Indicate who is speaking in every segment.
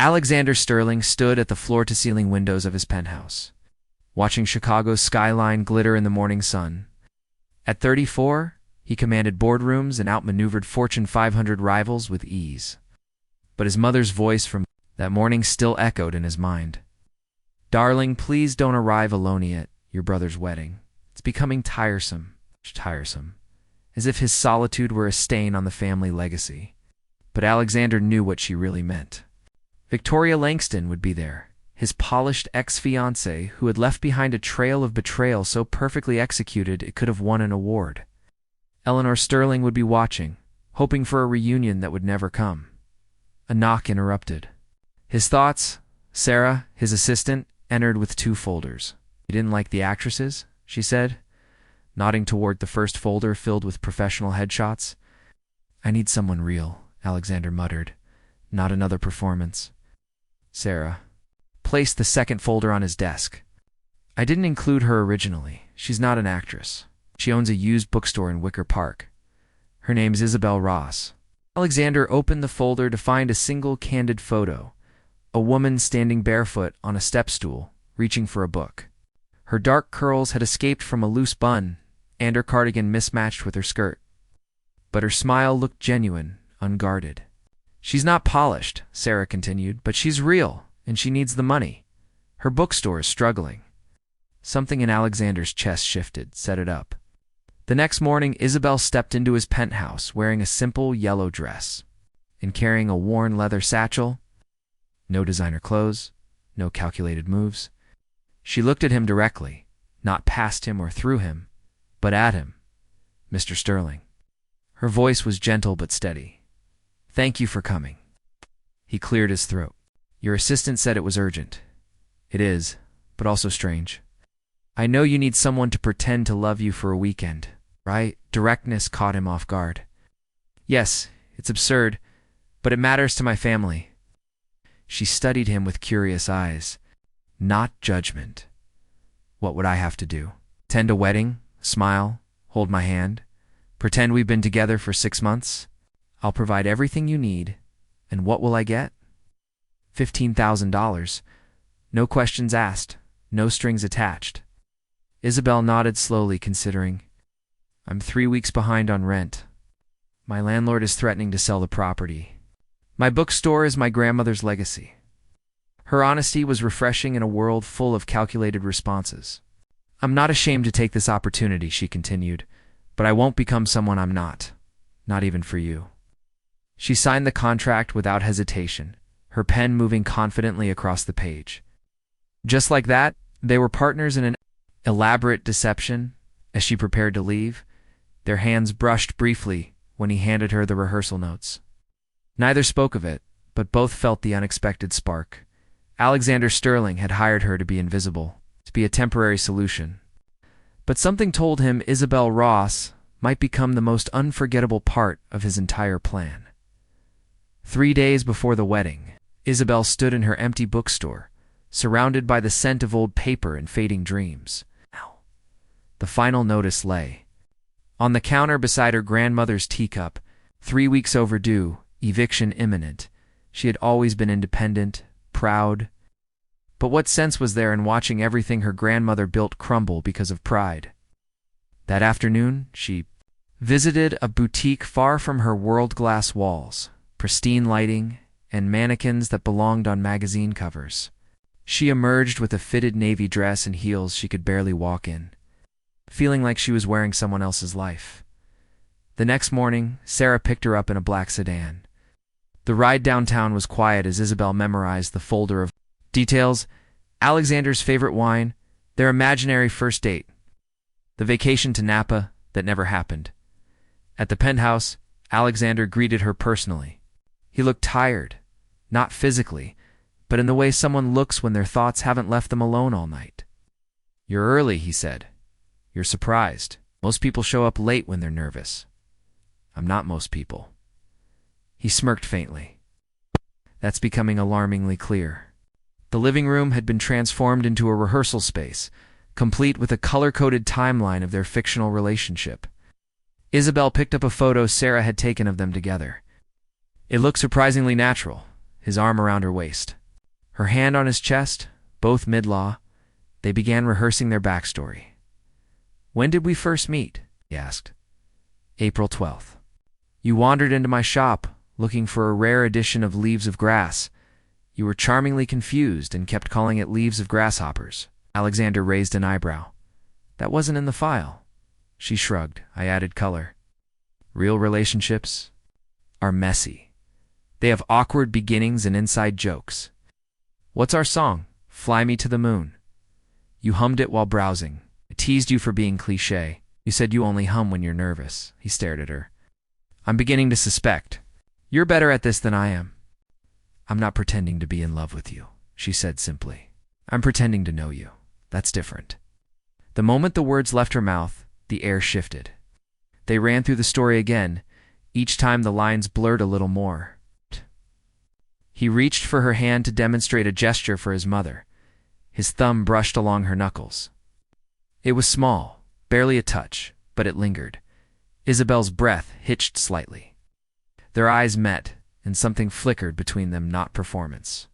Speaker 1: Alexander Sterling stood at the floor-to-ceiling windows of his penthouse, watching Chicago's skyline glitter in the morning sun. At 34, he commanded boardrooms and outmaneuvered Fortune 500 rivals with ease. But his mother's voice from that morning still echoed in his mind. "Darling, please don't arrive alone at your brother's wedding. It's becoming tiresome." As if his solitude were a stain on the family legacy. But Alexander knew what she really meant. Victoria Langston would be there, his polished ex-fiancée who had left behind a trail of betrayal so perfectly executed it could have won an award. Eleanor Sterling would be watching, hoping for a reunion that would never come. A knock interrupted. His thoughts, Sarah, his assistant, entered with 2 folders. "You didn't like the actresses?" she said, nodding toward the first folder filled with professional headshots. "I need someone real," Alexander muttered. "Not another performance." Sarah placed the second folder on his desk. "I didn't include her originally. She's not an actress. She owns a used bookstore in Wicker Park. Her name's Isabelle Ross." Alexander opened the folder to find a single candid photo, a woman standing barefoot on a step stool, reaching for a book. Her dark curls had escaped from a loose bun, and her cardigan mismatched with her skirt. But her smile looked genuine, unguarded. "She's not polished," Sarah continued, "but she's real, and she needs the money. Her bookstore is struggling." Something in Alexander's chest shifted, set it up. The next morning, Isabelle stepped into his penthouse wearing a simple yellow dress and carrying a worn leather satchel. No designer clothes, no calculated moves. She looked at him directly, not past him or through him, but at him. "Mr. Sterling." Her voice was gentle but steady. "Thank you for coming." He cleared his throat. "Your assistant said it was urgent." "It is, but also strange. I know you need someone to pretend to love you for a weekend, right?" Directness caught him off guard. "Yes, it's absurd, but it matters to my family." She studied him with curious eyes. Not judgment. "What would I have to do? Attend a wedding, smile, hold my hand, pretend we've been together for 6 months? I'll provide everything you need, and what will I get? $15,000. No questions asked, no strings attached." Isabelle nodded slowly, considering. "I'm 3 weeks behind on rent. My landlord is threatening to sell the property. My bookstore is my grandmother's legacy." Her honesty was refreshing in a world full of calculated responses. "I'm not ashamed to take this opportunity," she continued, "but I won't become someone I'm not even for you." She signed the contract without hesitation, her pen moving confidently across the page. Just like that, they were partners in an elaborate deception. As she prepared to leave, their hands brushed briefly when he handed her the rehearsal notes. Neither spoke of it, but both felt the unexpected spark. Alexander Sterling had hired her to be invisible, to be a temporary solution. But something told him Isabelle Ross might become the most unforgettable part of his entire plan. 3 days before the wedding, Isabelle stood in her empty bookstore, surrounded by the scent of old paper and fading dreams. The final notice lay on the counter beside her grandmother's teacup, 3 weeks overdue, eviction imminent. She had always been independent, proud. But what sense was there in watching everything her grandmother built crumble because of pride? That afternoon, she visited a boutique far from her world-glass walls, pristine lighting, and mannequins that belonged on magazine covers. She emerged with a fitted navy dress and heels she could barely walk in, feeling like she was wearing someone else's life. The next morning, Sarah picked her up in a black sedan. The ride downtown was quiet as Isabelle memorized the folder of details: Alexander's favorite wine, their imaginary first date, the vacation to Napa that never happened. At the penthouse, Alexander greeted her personally. He looked tired, not physically, but in the way someone looks when their thoughts haven't left them alone all night. "You're early," he said. "You're surprised. Most people show up late when they're nervous." "I'm not most people." He smirked faintly. "That's becoming alarmingly clear." The living room had been transformed into a rehearsal space, complete with a color-coded timeline of their fictional relationship. Isabelle picked up a photo Sarah had taken of them together. "It looks surprisingly natural. his arm around her waist. Her hand on his chest, both mid-law, they began rehearsing their backstory. "When did we first meet?" he asked. "April 12th. You wandered into my shop, looking for a rare edition of Leaves of Grass. You were charmingly confused and kept calling it Leaves of Grasshoppers." Alexander raised an eyebrow. "That wasn't in the file." She shrugged. I added color. "Real relationships are messy. They have awkward beginnings and inside jokes. What's our song? Fly Me to the Moon. You hummed it while browsing. I teased you for being cliché. You said you only hum when you're nervous." He stared at her. "I'm beginning to suspect. You're better at this than I am." "I'm not pretending to be in love with you," she said simply. "I'm pretending to know you. That's different." The moment the words left her mouth, the air shifted. They ran through the story again, each time the lines blurred a little more. He reached for her hand to demonstrate a gesture for his mother. His thumb brushed along her knuckles. It was small, barely a touch, but it lingered. Isabelle's breath hitched slightly. Their eyes met, and something flickered between them, not performance.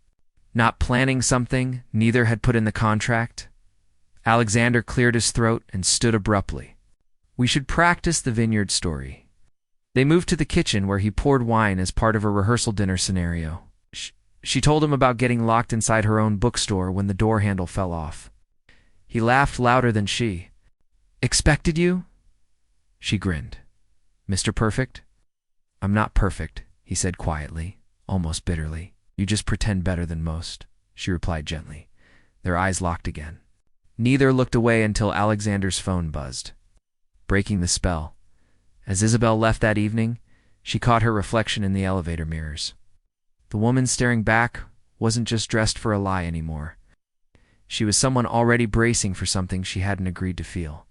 Speaker 1: Not planning something neither had put in the contract. Alexander cleared his throat and stood abruptly. "We should practice the vineyard story." They moved to the kitchen where he poured wine as part of a rehearsal dinner scenario. She told him about getting locked inside her own bookstore when the door handle fell off. He laughed louder than she. "Expected you?" She grinned. "Mr. Perfect?" "I'm not perfect," he said quietly, almost bitterly. "You just pretend better than most," she replied gently. Their eyes locked again. Neither looked away until Alexander's phone buzzed. Breaking the spell. As Isabelle left that evening, she caught her reflection in the elevator mirrors. The woman staring back wasn't just dressed for a lie anymore. She was someone already bracing for something she hadn't agreed to feel.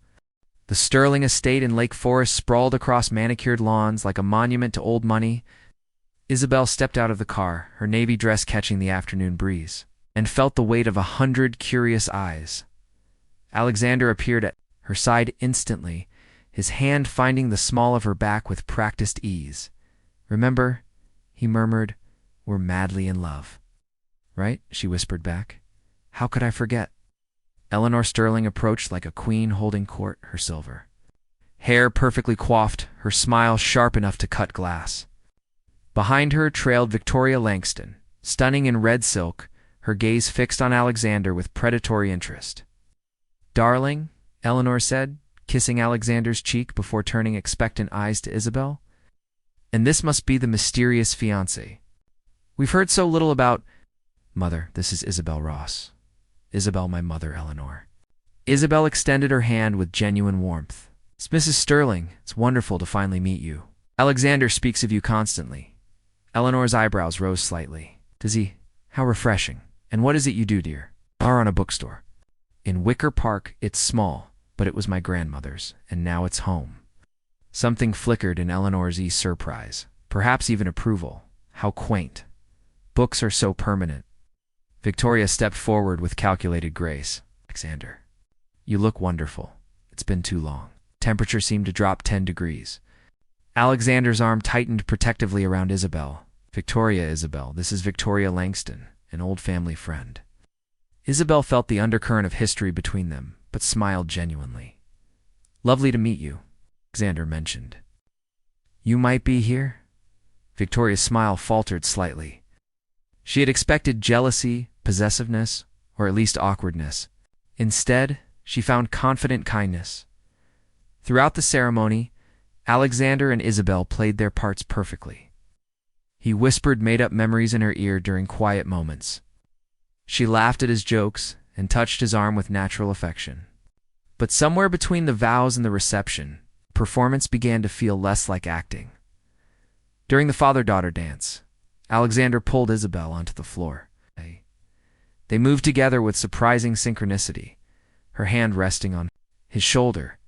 Speaker 1: The Sterling estate in Lake Forest sprawled across manicured lawns like a monument to old money. Isabelle stepped out of the car, her navy dress catching the afternoon breeze, and felt the weight of 100 curious eyes. Alexander appeared at her side instantly, his hand finding the small of her back with practiced ease. "Remember," he murmured, "we're madly in love." "Right?" she whispered back. "How could I forget?" Eleanor Sterling approached like a queen holding court, her silver hair perfectly coiffed, her smile sharp enough to cut glass. Behind her trailed Victoria Langston, stunning in red silk, her gaze fixed on Alexander with predatory interest. "Darling," Eleanor said, kissing Alexander's cheek before turning expectant eyes to Isabelle. "And this must be the mysterious fiancé. We've heard so little about—" "Mother, this is Isabelle Ross." "Isabelle, my mother, Eleanor." Isabelle extended her hand with genuine warmth. "It's Mrs. Sterling. It's wonderful to finally meet you. Alexander speaks of you constantly." Eleanor's eyebrows rose slightly. "Does he? How refreshing. And what is it you do, dear?" "Bar on a bookstore. In Wicker Park. It's small, but it was my grandmother's, and now it's home." Something flickered in Eleanor's surprise, perhaps even approval. How quaint. Books are so permanent. Victoria stepped forward with calculated grace. "Alexander, you look wonderful. It's been too long." Temperature seemed to drop 10 degrees. Alexander's arm tightened protectively around Isabelle. "Victoria, Isabelle, this is Victoria Langston, an old family friend." Isabelle felt the undercurrent of history between them, but smiled genuinely. "Lovely to meet you," Alexander mentioned. "You might be here?" Victoria's smile faltered slightly. She had expected jealousy, possessiveness, or at least awkwardness. Instead, she found confident kindness. Throughout the ceremony, Alexander and Isabelle played their parts perfectly. He whispered made-up memories in her ear during quiet moments. She laughed at his jokes and touched his arm with natural affection. But somewhere between the vows and the reception, performance began to feel less like acting. During the father-daughter dance, Alexander pulled Isabelle onto the floor. They moved together with surprising synchronicity, her hand resting on his shoulder,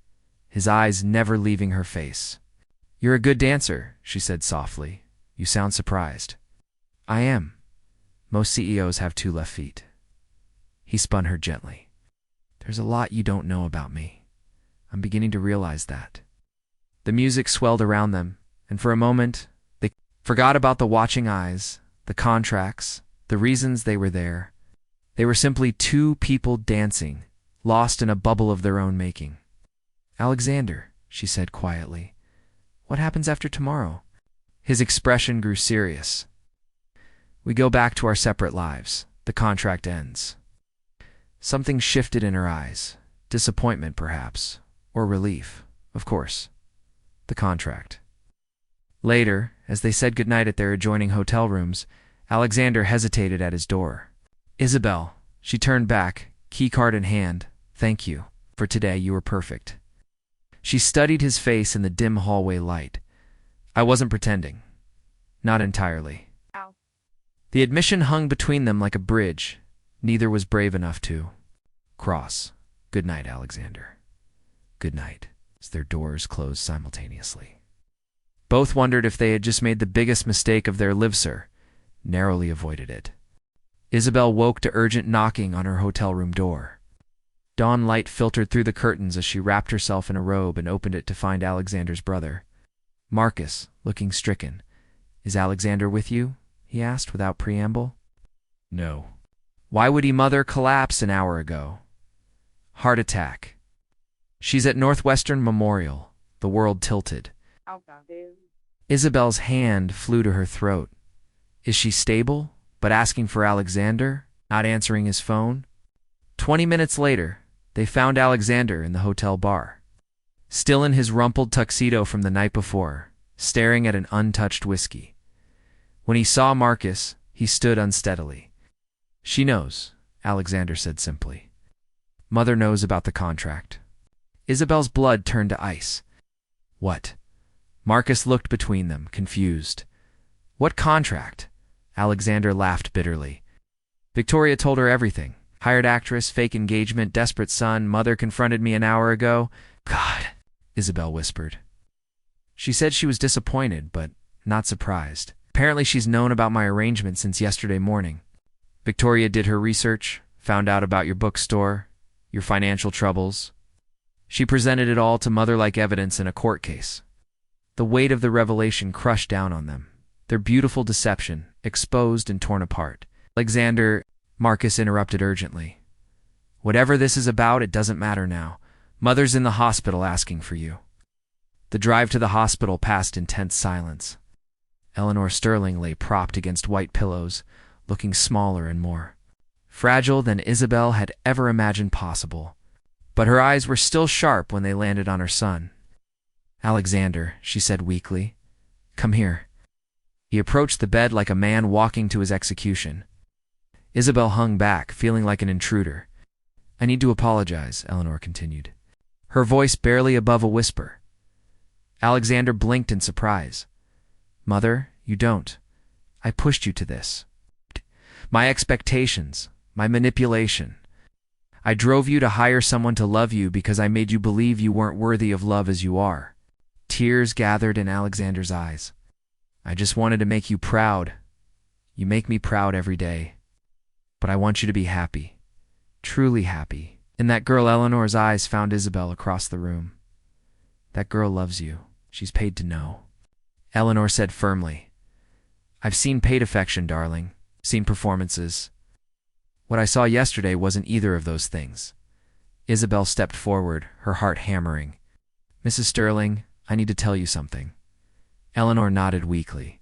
Speaker 1: his eyes never leaving her face. "You're a good dancer," she said softly. "You sound surprised." "I am. Most CEOs have 2 left feet." He spun her gently. "There's a lot you don't know about me. I'm beginning to realize that." The music swelled around them, and for a moment, they forgot about the watching eyes. the contracts, the reasons they were there. They were simply two people dancing, lost in a bubble of their own making. "Alexander," she said quietly, "what happens after tomorrow?" His expression grew serious. "We go back to our separate lives. The contract ends." Something shifted in her eyes. Disappointment, perhaps, or relief, of course. The contract. Later, as they said goodnight at their adjoining hotel rooms, Alexander hesitated at his door. "Isabelle," she turned back, keycard in hand, "thank you. For today, you were perfect." She studied his face in the dim hallway light. "I wasn't pretending. Not entirely."
Speaker 2: Ow.
Speaker 1: The admission hung between them like a bridge. Neither was brave enough to cross. "Good night, Alexander." "Good night," as their doors closed simultaneously. Both wondered if they had just made the biggest mistake of their lives, narrowly avoided it. Isabelle woke to urgent knocking on her hotel room door. Dawn light filtered through the curtains as she wrapped herself in a robe and opened it to find Alexander's brother. Marcus, looking stricken. "Is Alexander with you?" he asked without preamble. "No." "Why would he mother collapse an hour ago?" "Heart attack." "She's at Northwestern Memorial." The world tilted. Isabelle's hand flew to her throat. Is she stable, but asking for Alexander, not answering his phone? 20 minutes later, they found Alexander in the hotel bar, still in his rumpled tuxedo from the night before, staring at an untouched whiskey. When he saw Marcus, he stood unsteadily. "She knows," Alexander said simply. "Mother knows about the contract." Isabelle's blood turned to ice. "What?" Marcus looked between them, confused. "What contract?" Alexander laughed bitterly. "Victoria told her everything. Hired actress, fake engagement, desperate son, mother confronted me an hour ago." "God," Isabelle whispered. She said she was disappointed, but not surprised. "Apparently she's known about my arrangement since yesterday morning. Victoria did her research, found out about your bookstore, your financial troubles. She presented it all to mother like evidence in a court case." The weight of the revelation crushed down on them. Their beautiful deception, exposed and torn apart. "Alexander," Marcus interrupted urgently. "Whatever this is about, it doesn't matter now. Mother's in the hospital asking for you." The drive to the hospital passed in tense silence. Eleanor Sterling lay propped against white pillows, looking smaller and more fragile than Isabelle had ever imagined possible. But her eyes were still sharp when they landed on her son. "Alexander," she said weakly, "come here." He approached the bed like a man walking to his execution. Isabelle hung back, feeling like an intruder. "I need to apologize," Eleanor continued, her voice barely above a whisper. Alexander blinked in surprise. "Mother, you don't. I pushed you to this. My expectations, my manipulation. I drove you to hire someone to love you because I made you believe you weren't worthy of love as you are." Tears gathered in Alexander's eyes. "I just wanted to make you proud. You make me proud every day. But I want you to be happy. Truly happy." In that girl Eleanor's eyes found Isabelle across the room. "That girl loves you. She's paid to know." Eleanor said firmly, "I've seen paid affection, darling. Seen performances. What I saw yesterday wasn't either of those things." Isabelle stepped forward, her heart hammering. "Mrs. Sterling, I need to tell you something." Eleanor nodded weakly.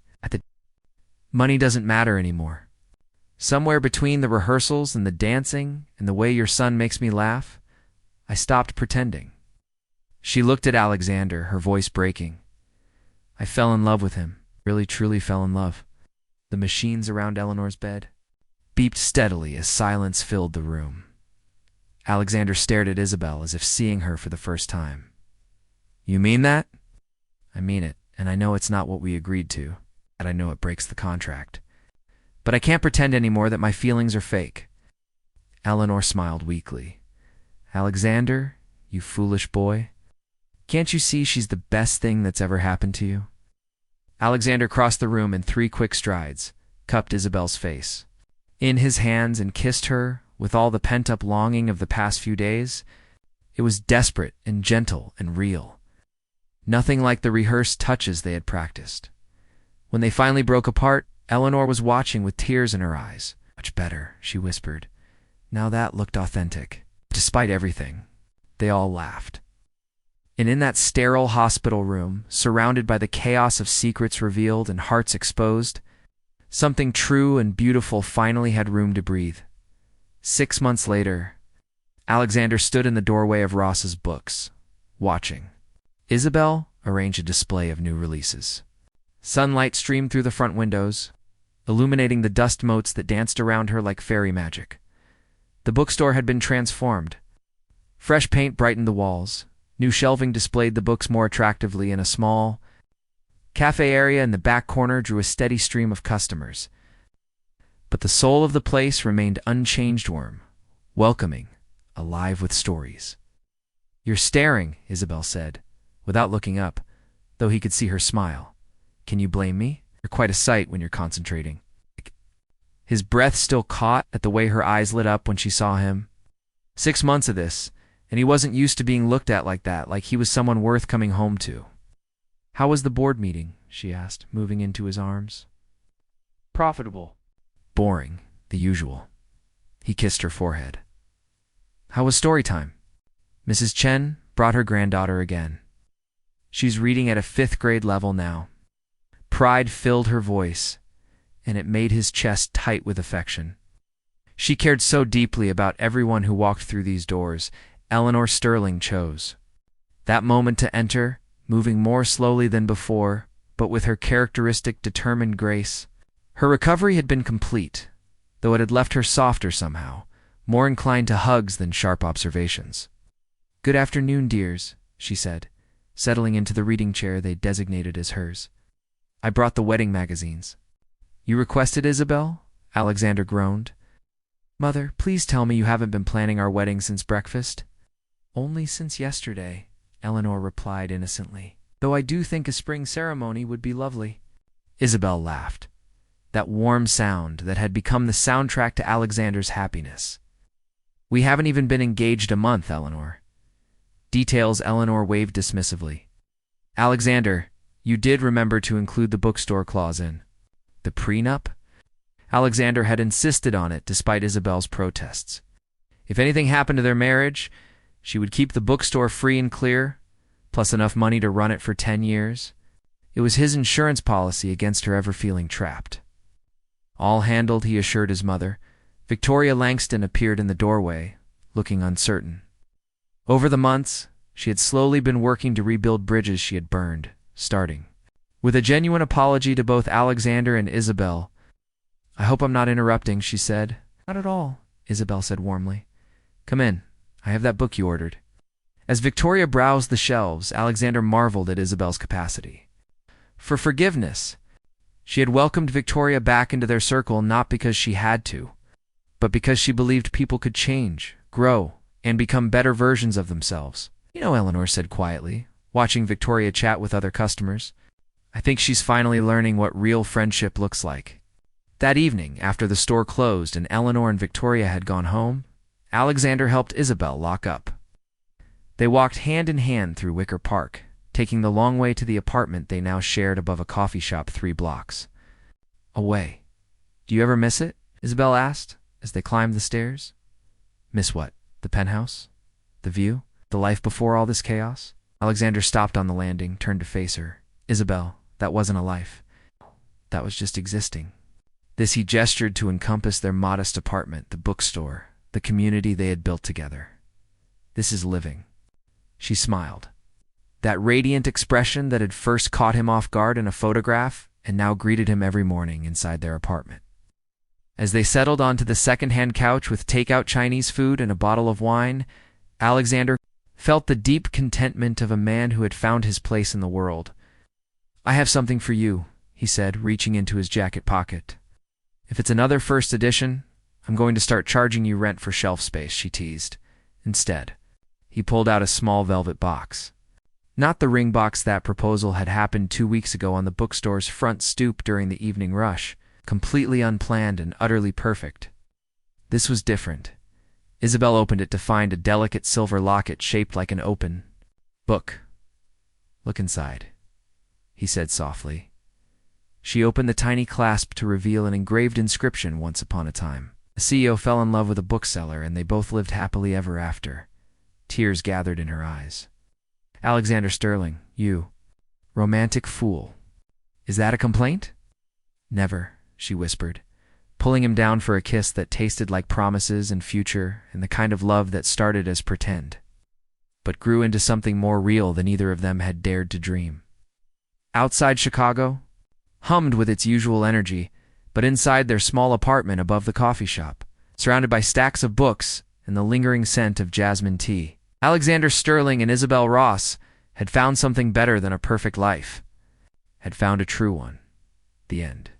Speaker 1: "Money doesn't matter anymore. Somewhere between the rehearsals and the dancing and the way your son makes me laugh, I stopped pretending." She looked at Alexander, her voice breaking. "I fell in love with him, really truly fell in love." The machines around Eleanor's bed beeped steadily as silence filled the room. Alexander stared at Isabelle as if seeing her for the first time. "You mean that?" "I mean it, and I know it's not what we agreed to, and I know it breaks the contract. But I can't pretend anymore that my feelings are fake." Eleanor smiled weakly. "Alexander, you foolish boy. Can't you see she's the best thing that's ever happened to you?" Alexander crossed the room in 3 quick strides, cupped Isabelle's face in his hands and kissed her with all the pent-up longing of the past few days. It was desperate and gentle and real. Nothing like the rehearsed touches they had practiced. When they finally broke apart, Eleanor was watching with tears in her eyes. "Much better," she whispered. Now that looked authentic. Despite everything, they all laughed. And in that sterile hospital room, surrounded by the chaos of secrets revealed and hearts exposed, something true and beautiful finally had room to breathe. 6 months later, Alexander stood in the doorway of Ross's Books, watching. Isabelle arranged a display of new releases. Sunlight streamed through the front windows, illuminating the dust motes that danced around her like fairy magic. The bookstore had been transformed. Fresh paint brightened the walls. New shelving displayed the books more attractively, and a small cafe area in the back corner drew a steady stream of customers. But the soul of the place remained unchanged, warm, welcoming, alive with stories. "You're staring," Isabelle said, without looking up, though he could see her smile. "Can you blame me? You're quite a sight when you're concentrating." His breath still caught at the way her eyes lit up when she saw him. 6 months of this, and he wasn't used to being looked at like that, like he was someone worth coming home to. "How was the board meeting?" she asked, moving into his arms. "Profitable." "Boring, the usual." He kissed her forehead. "How was story time?" Mrs. Chen brought her granddaughter again. "She's reading at a 5th grade level now." Pride filled her voice, and it made his chest tight with affection. She cared so deeply about everyone who walked through these doors. Eleanor Sterling chose that moment to enter, moving more slowly than before, but with her characteristic determined grace. Her recovery had been complete, though it had left her softer somehow, more inclined to hugs than sharp observations. "Good afternoon, dears," she said, settling into the reading chair they designated as hers. "I brought the wedding magazines." "You requested, Isabelle?" Alexander groaned. "Mother, please tell me you haven't been planning our wedding since breakfast." "Only since yesterday," Eleanor replied innocently, "though I do think a spring ceremony would be lovely." Isabelle laughed, that warm sound that had become the soundtrack to Alexander's happiness. "We haven't even been engaged a month, Eleanor." Details Eleanor waved dismissively. "Alexander, you did remember to include the bookstore clause in the prenup?" Alexander had insisted on it despite Isabelle's protests. If anything happened to their marriage, she would keep the bookstore free and clear, plus enough money to run it for 10 years. It was his insurance policy against her ever feeling trapped. "All handled," he assured his mother. Victoria Langston appeared in the doorway, looking uncertain. Over the months, she had slowly been working to rebuild bridges she had burned, starting with a genuine apology to both Alexander and Isabelle. "I hope I'm not interrupting," she said. "Not at all," Isabelle said warmly. "Come in. I have that book you ordered." As Victoria browsed the shelves, Alexander marveled at Isabelle's capacity for forgiveness. She had welcomed Victoria back into their circle not because she had to, but because she believed people could change, grow, and become better versions of themselves. "You know," Eleanor said quietly, watching Victoria chat with other customers, "I think she's finally learning what real friendship looks like." That evening, after the store closed and Eleanor and Victoria had gone home, Alexander helped Isabelle lock up. They walked hand in hand through Wicker Park, taking the long way to the apartment they now shared above a coffee shop 3 blocks away. "Do you ever miss it?" Isabelle asked as they climbed the stairs. "Miss what? The penthouse? The view? The life before all this chaos?" Alexander stopped on the landing, turned to face her. "Isabelle, that wasn't a life. That was just existing." This he gestured to encompass their modest apartment, the bookstore, the community they had built together. "This is living." She smiled. That radiant expression that had first caught him off guard in a photograph and now greeted him every morning inside their apartment. As they settled onto the second-hand couch with takeout Chinese food and a bottle of wine, Alexander felt the deep contentment of a man who had found his place in the world. "I have something for you," he said, reaching into his jacket pocket. "If it's another first edition, I'm going to start charging you rent for shelf space," she teased. Instead, he pulled out a small velvet box. Not the ring box that proposal had happened 2 weeks ago on the bookstore's front stoop during the evening rush, completely unplanned and utterly perfect. This was different. Isabelle opened it to find a delicate silver locket shaped like an open book. "Look inside," he said softly. She opened the tiny clasp to reveal an engraved inscription, "Once upon a time." The CEO fell in love with a bookseller, and they both lived happily ever after. Tears gathered in her eyes. "Alexander Sterling, you romantic fool. Is that a complaint?" "Never," she whispered, pulling him down for a kiss that tasted like promises and future and the kind of love that started as pretend, but grew into something more real than either of them had dared to dream. Outside Chicago hummed with its usual energy, but inside their small apartment above the coffee shop, surrounded by stacks of books and the lingering scent of jasmine tea, Alexander Sterling and Isabelle Ross had found something better than a perfect life, had found a true one. The end.